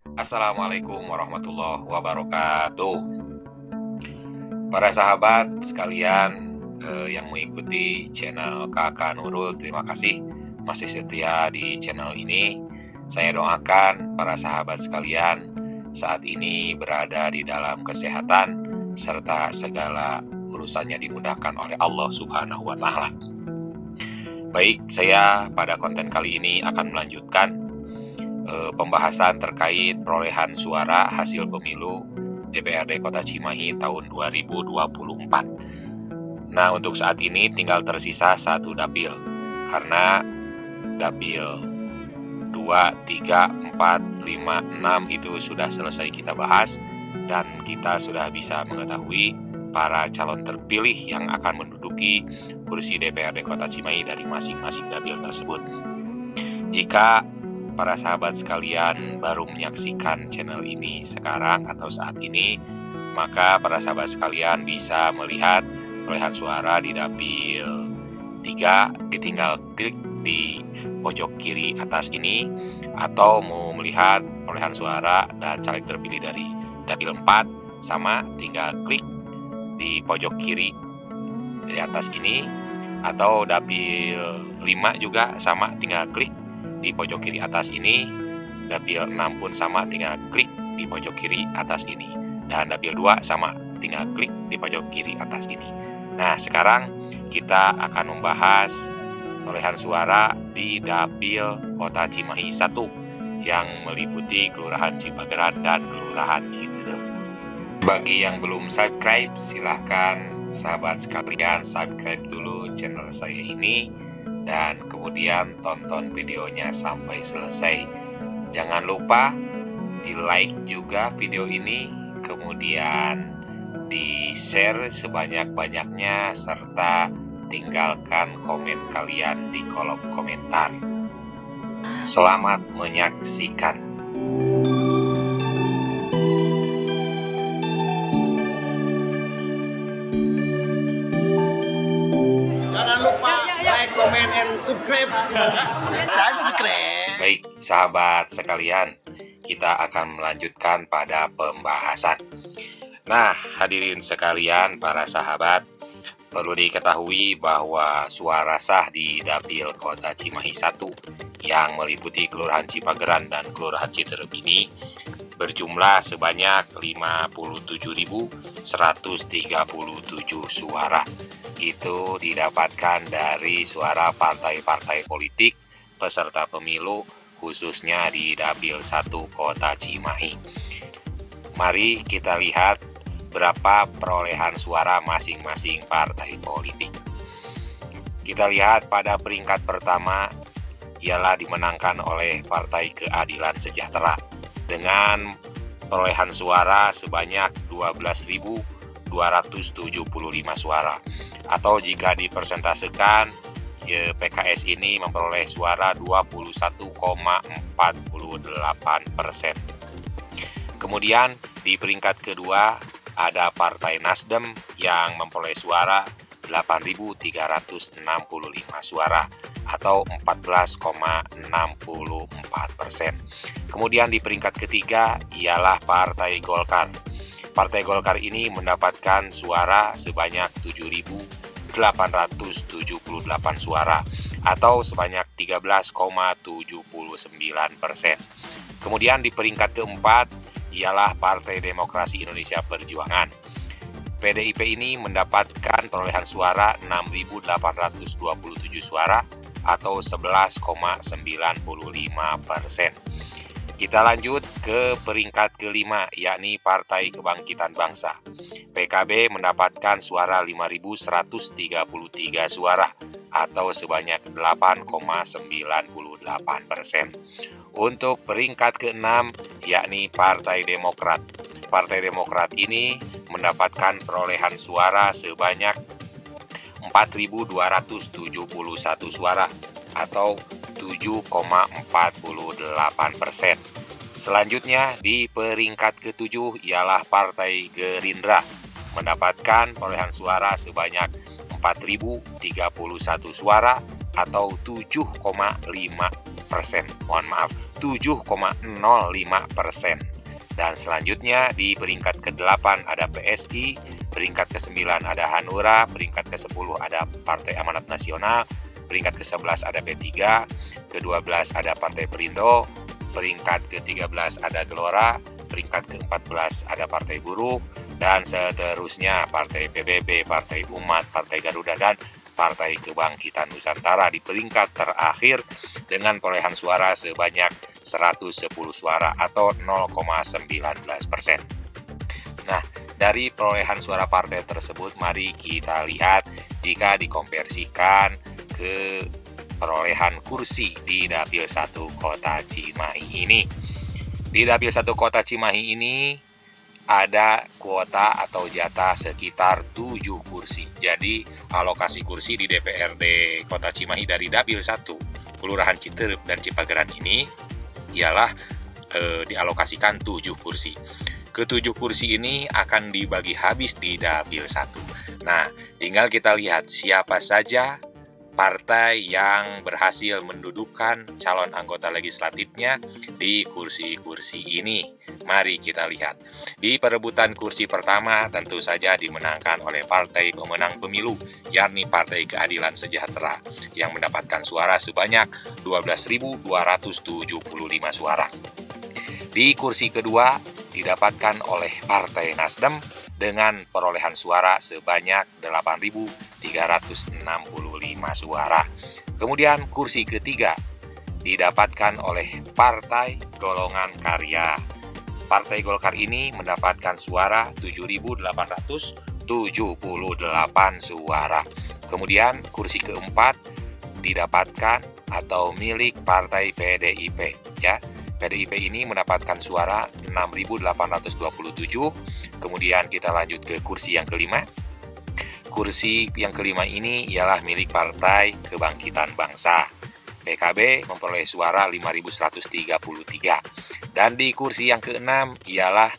Assalamualaikum warahmatullahi wabarakatuh. Para sahabat sekalian yang mengikuti channel Kakak Nurul, terima kasih masih setia di channel ini. Saya doakan para sahabat sekalian saat ini berada di dalam kesehatan serta segala urusannya dimudahkan oleh Allah Subhanahu wa Ta'ala. Baik, saya pada konten kali ini akan melanjutkan pembahasan terkait perolehan suara hasil pemilu DPRD Kota Cimahi tahun 2024. Nah, untuk saat ini tinggal tersisa satu dapil, karena dapil 2, 3, 4, 5, 6 itu sudah selesai kita bahas, dan kita sudah bisa mengetahui para calon terpilih yang akan menduduki kursi DPRD Kota Cimahi dari masing-masing dapil tersebut. Jika para sahabat sekalian baru menyaksikan channel ini sekarang atau saat ini, maka para sahabat sekalian bisa melihat perolehan suara di dapil 3, tinggal klik di pojok kiri atas ini, atau mau melihat perolehan suara dan caleg terpilih dari dapil 4, sama tinggal klik di pojok kiri di atas ini, atau dapil 5 juga sama, tinggal klik di pojok kiri atas ini. Dapil 6 pun sama, tinggal klik di pojok kiri atas ini. Dan dapil 2 sama, tinggal klik di pojok kiri atas ini. Nah, sekarang kita akan membahas perolehan suara di dapil Kota Cimahi 1 yang meliputi Kelurahan Cipageran dan Kelurahan Citerep. Bagi yang belum subscribe, silahkan sahabat sekalian subscribe dulu channel saya ini, dan kemudian tonton videonya sampai selesai. Jangan lupa di like juga video ini, kemudian di share sebanyak-banyaknya, serta tinggalkan komen kalian di kolom komentar. Selamat menyaksikan. Jangan lupa like, comment, and subscribe. Baik, sahabat sekalian, kita akan melanjutkan pada pembahasan. Nah, hadirin sekalian, para sahabat, perlu diketahui bahwa suara sah di dapil Kota Cimahi 1 yang meliputi Kelurahan Cipageran dan Kelurahan Citerep ini berjumlah sebanyak 57.137 suara. Itu didapatkan dari suara partai-partai politik peserta pemilu, khususnya di dapil 1 Kota Cimahi. Mari kita lihat berapa perolehan suara masing-masing partai politik. Kita lihat pada peringkat pertama ialah dimenangkan oleh Partai Keadilan Sejahtera dengan perolehan suara sebanyak 12.275 suara, atau jika dipersentasekan, PKS ini memperoleh suara 21,48%. Kemudian di peringkat kedua ada Partai Nasdem yang memperoleh suara 8.365 suara, atau 14,64%. Kemudian di peringkat ketiga ialah Partai Golkar. Partai Golkar ini mendapatkan suara sebanyak 7.878 suara, atau sebanyak 13,79%. Kemudian di peringkat keempat ialah Partai Demokrasi Indonesia Perjuangan. PDIP ini mendapatkan perolehan suara 6.827 suara, atau 11,95%. Kita lanjut ke peringkat kelima, yakni Partai Kebangkitan Bangsa. PKB mendapatkan suara 5.133 suara, atau sebanyak 8,98%. Untuk peringkat keenam, yakni Partai Demokrat. Partai Demokrat ini mendapatkan perolehan suara sebanyak 4.271 suara, atau 7,48%. Selanjutnya di peringkat ketujuh ialah Partai Gerindra, mendapatkan perolehan suara sebanyak 4.031 suara, atau 7,5%. Mohon maaf, 7,05%. Dan selanjutnya di peringkat ke-8 ada PSI, peringkat ke-9 ada Hanura, peringkat ke-10 ada Partai Amanat Nasional, peringkat ke-11 ada P3, ke-12 ada Partai Perindo, peringkat ke-13 ada Gelora, peringkat ke-14 ada Partai Buruh, dan seterusnya Partai PBB, Partai Umat, Partai Garuda, dan Partai Kebangkitan Nusantara di peringkat terakhir dengan perolehan suara sebanyak 110 suara atau 0,19%. Nah, dari perolehan suara partai tersebut, mari kita lihat jika dikonversikan ke perolehan kursi di Dapil 1 Kota Cimahi ini. Di Dapil 1 Kota Cimahi ini ada kuota atau jatah sekitar 7 kursi. Jadi alokasi kursi di DPRD Kota Cimahi dari Dapil 1 Kelurahan Citerep dan Cipageran ini ialah dialokasikan 7 kursi. Ke-7 kursi ini akan dibagi habis di Dapil 1. Nah, tinggal kita lihat siapa saja partai yang berhasil mendudukan calon anggota legislatifnya di kursi-kursi ini. Mari kita lihat. Di perebutan kursi pertama tentu saja dimenangkan oleh partai pemenang pemilu, yakni Partai Keadilan Sejahtera, yang mendapatkan suara sebanyak 12.275 suara. Di kursi kedua didapatkan oleh Partai Nasdem dengan perolehan suara sebanyak 8.365 suara. Kemudian kursi ketiga didapatkan oleh Partai Golongan Karya. Partai Golkar ini mendapatkan suara 7.878 suara. Kemudian kursi keempat didapatkan atau milik Partai PDIP, ya. PDIP ini mendapatkan suara 6.827. Kemudian kita lanjut ke kursi yang kelima. Kursi yang kelima ini ialah milik Partai Kebangkitan Bangsa. PKB memperoleh suara 5.133. Dan di kursi yang keenam ialah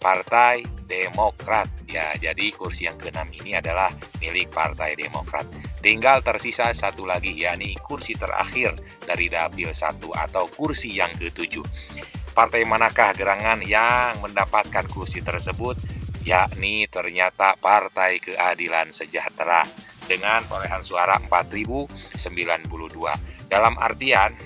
Partai Demokrat. Ya, jadi kursi yang keenam ini adalah milik Partai Demokrat. Tinggal tersisa satu lagi, yakni kursi terakhir dari Dapil 1 atau kursi yang ke-7. Partai manakah gerangan yang mendapatkan kursi tersebut? Yakni ternyata Partai Keadilan Sejahtera dengan perolehan suara 4.092. Dalam artian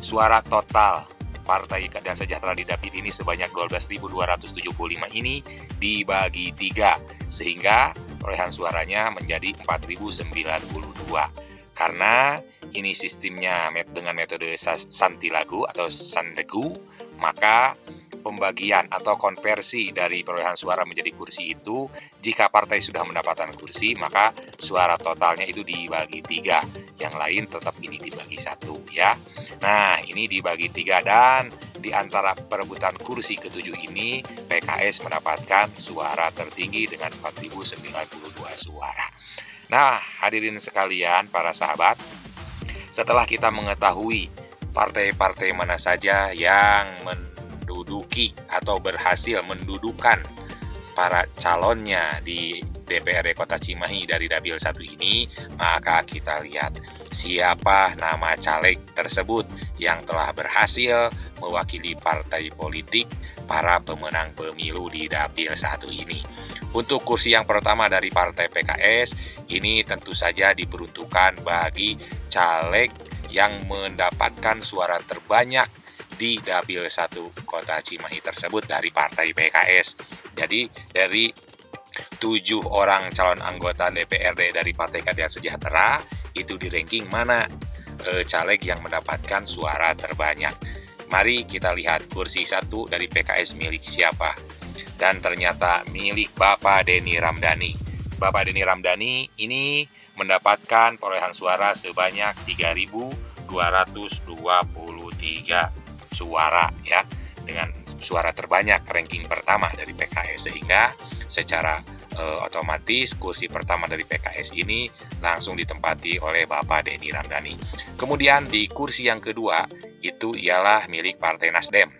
suara total Partai Keadilan Sejahtera di Dapil ini sebanyak 12.275 ini dibagi 3 sehingga perolehan suaranya menjadi 4.092. Karena ini sistemnya dengan metode Santilagu atau Sandegu, maka pembagian atau konversi dari perolehan suara menjadi kursi itu, jika partai sudah mendapatkan kursi, maka suara totalnya itu dibagi 3. Yang lain tetap ini dibagi 1, ya. Nah, ini dibagi 3 dan di antara perebutan kursi ke-7 ini, PKS mendapatkan suara tertinggi dengan 4.092 suara. Nah, hadirin sekalian, para sahabat, setelah kita mengetahui partai-partai mana saja yang menduduki atau berhasil mendudukan para calonnya di DPRD Kota Cimahi dari Dapil 1 ini, maka kita lihat siapa nama caleg tersebut yang telah berhasil mewakili partai politik para pemenang pemilu di Dapil 1 ini. Untuk kursi yang pertama dari Partai PKS, ini tentu saja diperuntukkan bagi caleg yang mendapatkan suara terbanyak di Dapil 1 Kota Cimahi tersebut dari Partai PKS. Jadi dari 7 orang calon anggota DPRD dari Partai Keadilan Sejahtera, itu di ranking mana caleg yang mendapatkan suara terbanyak. Mari kita lihat kursi 1 dari PKS milik siapa. Dan ternyata milik Bapak Denny Ramdhani. Bapak Denny Ramdhani ini mendapatkan perolehan suara sebanyak 3.223 suara, ya, dengan suara terbanyak ranking pertama dari PKS, sehingga secara otomatis kursi pertama dari PKS ini langsung ditempati oleh Bapak Denny Ramdhani. Kemudian di kursi yang kedua itu ialah milik Partai Nasdem.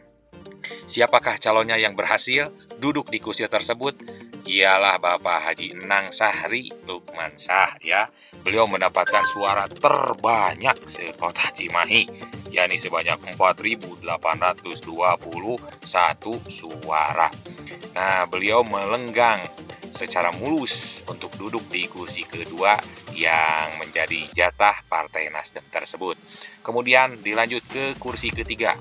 Siapakah calonnya yang berhasil duduk di kursi tersebut? Ialah Bapak Haji Enang Sahri Lukmansyah, ya. Beliau mendapatkan suara terbanyak se-Kota Cimahi, yakni sebanyak 4.821 suara. Nah, beliau melenggang secara mulus untuk duduk di kursi kedua yang menjadi jatah Partai Nasdem tersebut. Kemudian dilanjut ke kursi ketiga.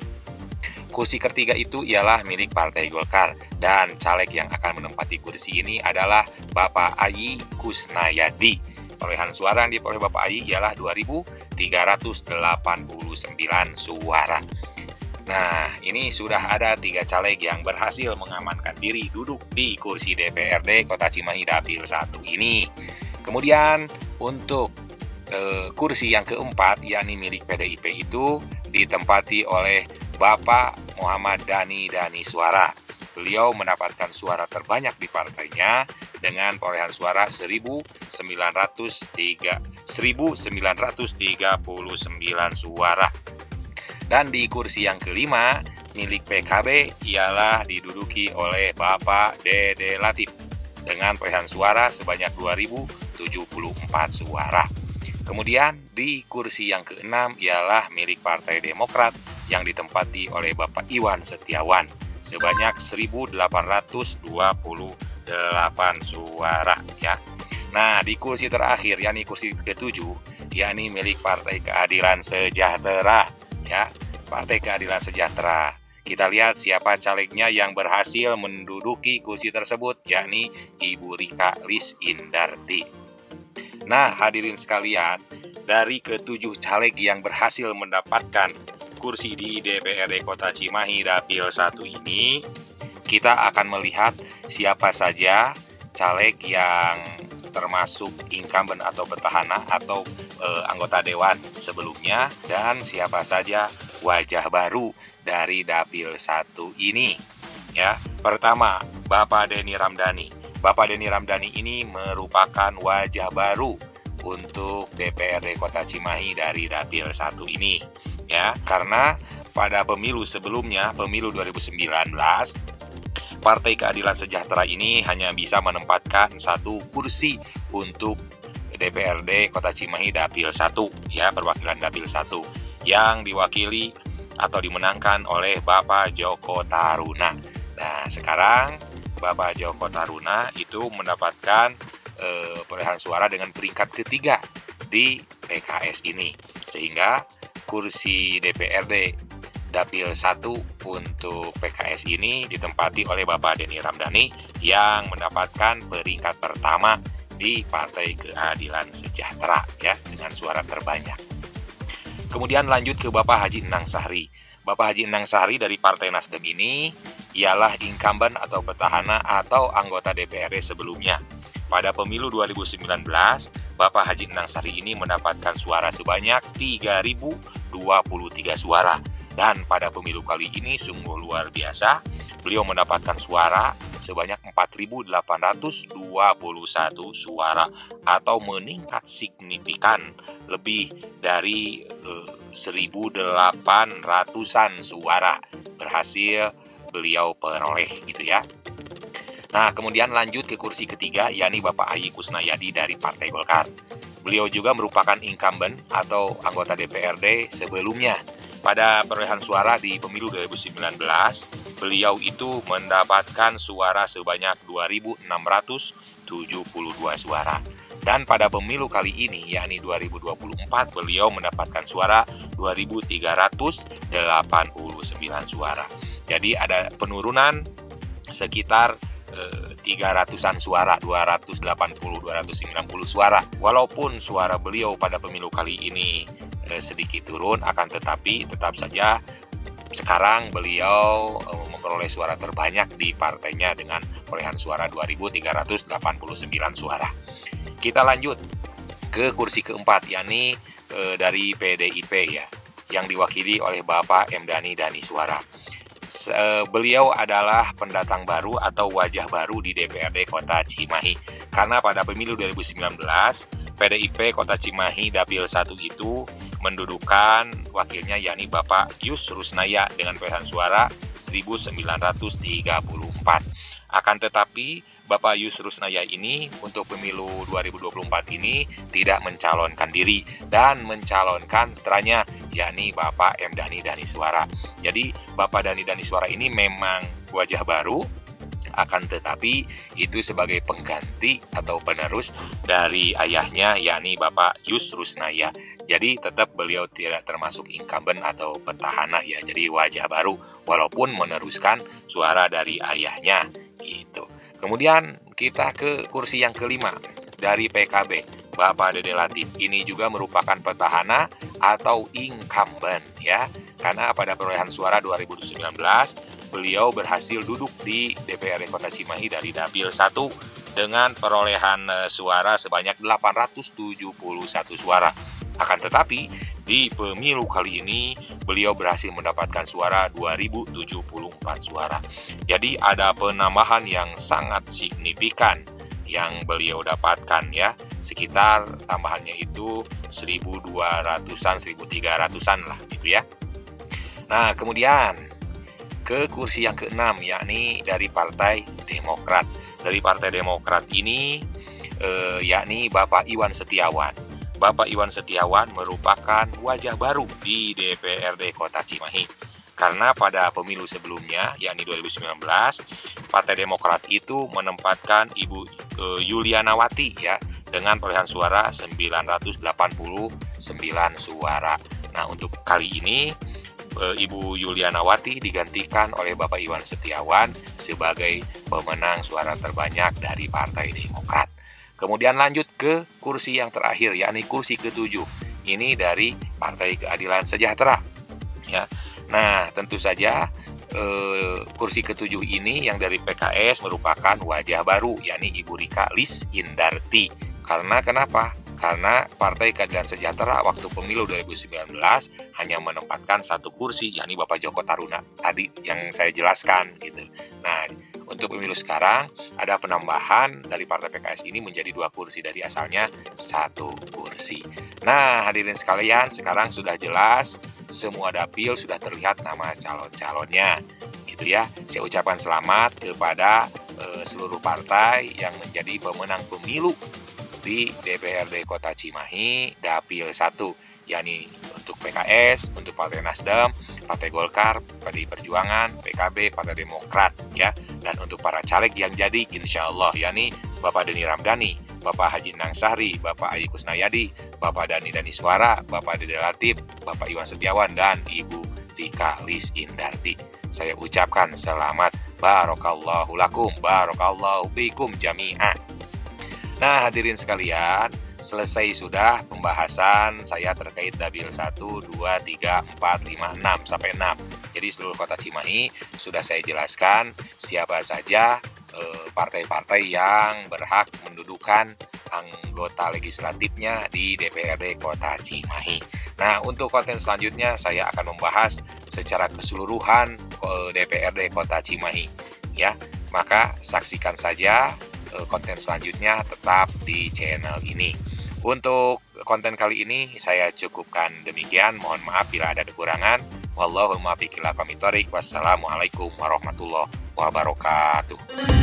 Kursi ketiga itu ialah milik Partai Golkar dan caleg yang akan menempati kursi ini adalah Bapak Ayi Kusnayadi. Perolehan suara yang diperoleh Bapak Ayi ialah 2.389 suara. Nah, ini sudah ada 3 caleg yang berhasil mengamankan diri duduk di kursi DPRD Kota Cimahi Dapil 1 ini. Kemudian untuk kursi yang keempat, yakni milik PDIP itu ditempati oleh Bapak Muhammad Dhani Suara. Beliau mendapatkan suara terbanyak di partainya dengan perolehan suara 1.939 suara. Dan di kursi yang kelima, milik PKB ialah diduduki oleh Bapak Dede Latif dengan perolehan suara sebanyak 2.074 suara. Kemudian di kursi yang keenam ialah milik Partai Demokrat yang ditempati oleh Bapak Iwan Setiawan sebanyak 1.828 suara ya. Nah, di kursi terakhir yakni kursi ketujuh yakni milik Partai Keadilan Sejahtera ya. Partai Keadilan Sejahtera. Kita lihat siapa calegnya yang berhasil menduduki kursi tersebut, yakni Ibu Rika Lis Indarti. Nah, hadirin sekalian, dari ketujuh caleg yang berhasil mendapatkan kursi di DPRD Kota Cimahi Dapil 1 ini, kita akan melihat siapa saja caleg yang termasuk incumbent atau petahana atau anggota dewan sebelumnya dan siapa saja wajah baru dari Dapil 1 ini ya. Pertama, Bapak Denny Ramdhani. Bapak Denny Ramdhani ini merupakan wajah baru untuk DPRD Kota Cimahi dari Dapil 1 ini ya, karena pada pemilu sebelumnya, pemilu 2019, Partai Keadilan Sejahtera ini hanya bisa menempatkan 1 kursi untuk DPRD Kota Cimahi Dapil 1 ya, perwakilan Dapil 1 yang diwakili atau dimenangkan oleh Bapak Joko Taruna. Nah, sekarang Bapak Joko Taruna itu mendapatkan perolehan suara dengan peringkat ketiga di PKS ini, sehingga kursi DPRD Dapil 1 untuk PKS ini ditempati oleh Bapak Denny Ramdhani yang mendapatkan peringkat pertama di Partai Keadilan Sejahtera ya, dengan suara terbanyak. Kemudian lanjut ke Bapak Haji Endang Sahri. Bapak Haji Endang Sahri dari Partai Nasdem ini ialah incumbent atau petahana atau anggota DPRD sebelumnya. Pada pemilu 2019, Bapak Haji Endang Sahri ini mendapatkan suara sebanyak 3.023 suara. Dan pada pemilu kali ini sungguh luar biasa, beliau mendapatkan suara sebanyak 4.821 suara atau meningkat signifikan lebih dari 1.800-an suara berhasil beliau peroleh gitu ya. Nah, kemudian lanjut ke kursi ketiga yakni Bapak Ayi Kusnayadi dari Partai Golkar. Beliau juga merupakan incumbent atau anggota DPRD sebelumnya. Pada perolehan suara di pemilu 2019, beliau itu mendapatkan suara sebanyak 2.672 suara. Dan pada pemilu kali ini, yakni 2024, beliau mendapatkan suara 2.389 suara. Jadi ada penurunan sekitar 300-an suara, 280-290 suara. Walaupun suara beliau pada pemilu kali ini sedikit turun, akan tetapi tetap saja sekarang beliau memperoleh suara terbanyak di partainya dengan perolehan suara 2.389 suara. Kita lanjut ke kursi keempat, yakni dari PDIP ya, yang diwakili oleh Bapak M. Dhani Suara. Beliau adalah pendatang baru atau wajah baru di DPRD Kota Cimahi. Karena pada pemilu 2019, PDIP Kota Cimahi Dapil 1 itu mendudukan wakilnya yakni Bapak Yus Rusnaya dengan perolehan suara 1.934. Akan tetapi Bapak Yus Rusnaya ini untuk pemilu 2024 ini tidak mencalonkan diri dan mencalonkan putranya yakni Bapak M. Dhani Dhaniswara. Jadi Bapak Dhani Dhaniswara ini memang wajah baru, akan tetapi itu sebagai pengganti atau penerus dari ayahnya yakni Bapak Yus Rusnaya. Jadi tetap beliau tidak termasuk incumbent atau petahana ya. Jadi wajah baru walaupun meneruskan suara dari ayahnya gitu. Kemudian kita ke kursi yang kelima dari PKB, Bapak Dede Latif. Ini juga merupakan petahana atau incumbent ya. Karena pada perolehan suara 2019 beliau berhasil duduk di DPRD Kota Cimahi dari Dapil 1 dengan perolehan suara sebanyak 871 suara. Akan tetapi di pemilu kali ini beliau berhasil mendapatkan suara 2074 suara. Jadi ada penambahan yang sangat signifikan yang beliau dapatkan ya, sekitar tambahannya itu 1.200-an, 1.300-an lah gitu ya. Nah, kemudian ke kursi yang keenam yakni dari Partai Demokrat. Dari Partai Demokrat ini yakni Bapak Iwan Setiawan. Bapak Iwan Setiawan merupakan wajah baru di DPRD Kota Cimahi. Karena pada pemilu sebelumnya, yakni 2019, Partai Demokrat itu menempatkan Ibu Yulianawati ya dengan perolehan suara 989 suara. Nah, untuk kali ini Ibu Yulianawati digantikan oleh Bapak Iwan Setiawan sebagai pemenang suara terbanyak dari Partai Demokrat. Kemudian lanjut ke kursi yang terakhir, yakni kursi ke-7. Ini dari Partai Keadilan Sejahtera. Ya. Nah, tentu saja kursi ke-7 ini yang dari PKS merupakan wajah baru, yakni Ibu Rika Lis Indarti. Karena kenapa? Karena Partai Keadilan Sejahtera waktu pemilu 2019 hanya menempatkan satu kursi, yakni Bapak Joko Taruna tadi yang saya jelaskan gitu. Nah, untuk pemilu sekarang ada penambahan dari Partai PKS ini menjadi 2 kursi dari asalnya 1 kursi. Nah, hadirin sekalian, sekarang sudah jelas semua dapil, sudah terlihat nama calon-calonnya gitu ya. Saya ucapkan selamat kepada seluruh partai yang menjadi pemenang pemilu di DPRD Kota Cimahi Dapil 1, yakni untuk PKS, untuk Partai Nasdem, Partai Golkar, PDI Perjuangan, PKB, Partai Demokrat ya. Dan untuk para caleg yang jadi insya Allah yakni Bapak Deni Ramdhani, Bapak Haji Nang Sahri, Bapak Ayi Kusnayadi, Bapak Dhani Dhaniswara, Bapak Dede Latif, Bapak Iwan Setiawan, dan Ibu Rika Lis Indarti. Saya ucapkan selamat, barakallahu lakum, barakallahu fikum jami'an. Nah, hadirin sekalian, selesai sudah pembahasan saya terkait Dapil 1, 2, 3, 4, 5, 6 sampai 6. Jadi seluruh Kota Cimahi sudah saya jelaskan siapa saja partai-partai yang berhak mendudukan anggota legislatifnya di DPRD Kota Cimahi. Nah, untuk konten selanjutnya saya akan membahas secara keseluruhan DPRD Kota Cimahi ya. Maka saksikan saja konten selanjutnya tetap di channel ini. Untuk konten kali ini saya cukupkan demikian. Mohon maaf bila ada kekurangan. Wallahul muwaffiq ila aqwamit thoriq. Wassalamualaikum warahmatullahi wabarakatuh.